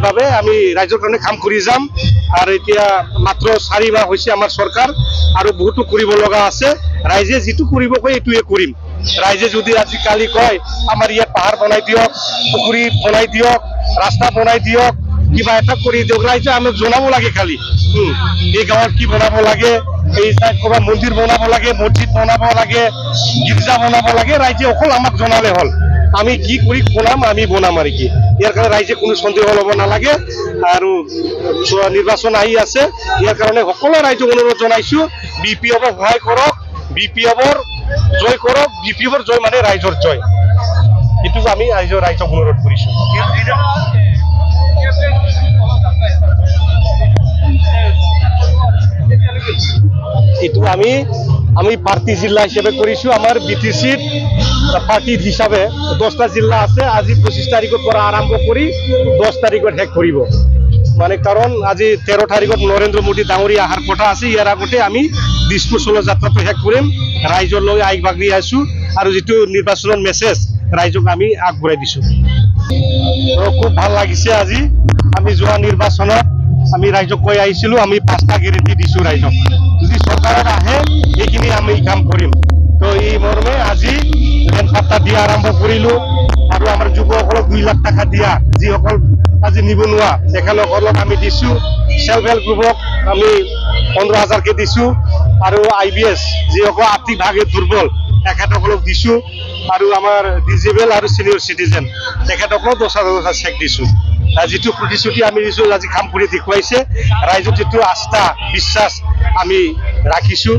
ভাবে আমি ৰাইজৰ কাৰণে কাম কৰি যাম আৰু এতিয়া মাত্ৰ 4 মাহ হৈছে আমাৰ চৰকাৰ আৰু বহুতো কৰিব লগা আছে ৰাইজে যেটো কৰিব কয় এটোৱে কৰিম ৰাইজে যদি আজি কালি কয় আমাৰ ইয়াত পাহাৰ বনাই দিয়ক পুখুৰী বনাই দিয়ক ৰাস্তা বনাই দিয়ক কিবা এটা কৰি দিয়ক ৰাইজে আমাক জনাব লাগে খালি এই গাঁৱত কি বনাব লাগে এই ক'ৰবাত মন্দিৰ বনাব লাগে মছজিদ বনাব লাগে গীৰ্জা বনাব লাগে ৰাইজে অকল আমাক জনালে হ'ল আমি কি কৰি বনাম আমি বনাম আৰু কি ইয়াৰ কাৰণে ৰাইজে কোনো সন্দেহ ল'ব নালাগে আৰু নিৰ্বাচন আহি আছে ইয়াৰ কাৰণে সকলো ৰাইজক অনুৰোধ জনাইছো বিপিএফক সহায় কৰক বিপিএফৰ জয় কৰক বিপিএফৰ জয় মানে ৰাইজৰ জয় এইটো আমি ৰাইজক অনুৰোধ কৰিছো এইটো আমি পাৰ্টি জিলা হিসেবে কৰেছো আমাৰ বিটিসিৰ পাৰ্টি হিসাবে 10টা জিলা আছে আজি 25 তাৰিখেৰ পৰা আৰম্ভ কৰি 10 তাৰিখত শেষ কৰিব মানে কাৰণ আজি 13 তাৰিখত নৰেন্দ্ৰ মোদী ডাঙৰীয়া আহাৰ কথা আছে ইয়াৰ আগতে আমি দিছপুৰ চলো যাত্ৰাটো শেষ কৰিম ৰাইজৰ লৈ আইক বাগৰি আছো আৰু যেটো নিৰ্বাচনৰ মেছেজ ৰাইজক আমি আগবঢ়াই দিছো খুব ভাল লাগিছে আজি আমি যোৱা নিৰ্বাচনত আমি ৰাইজক কৈ আহিছিলো আমি 5টা গ্যাৰেন্টি দিছো ৰাইজক যদি চৰকাৰত আহে এইখিনি আমি কাম কৰিম তো এই মৰ্মে আজি ৰেন পাত্তা দিয়া আৰম্ভ কৰিলো আৰু আমাৰ যুৱকসকলক 2 লাখ টকা দিয়া যিসকল আজি নিবনুৱা তেখেতসকলক আমি দিছো সেলফ হেল্প গ্ৰুপক আমি 15,000 কে দিছো আৰু আইবিএস যিসকল আৰ্থিকভাৱে দুৰ্বল তেখেতসকলক দিছো আৰু আমাৰ ডিজেবল আৰু সিনিয়ৰ সিটিজেন তেখেতসকলক 10,000 চেক দিছো যেটো প্ৰতিশ্ৰুতি আমি দিছো আজি কাম কৰি দেখুৱাইছে ৰাইজৰ যেটো আস্থা বিশ্বাস আমি ৰাখিছো।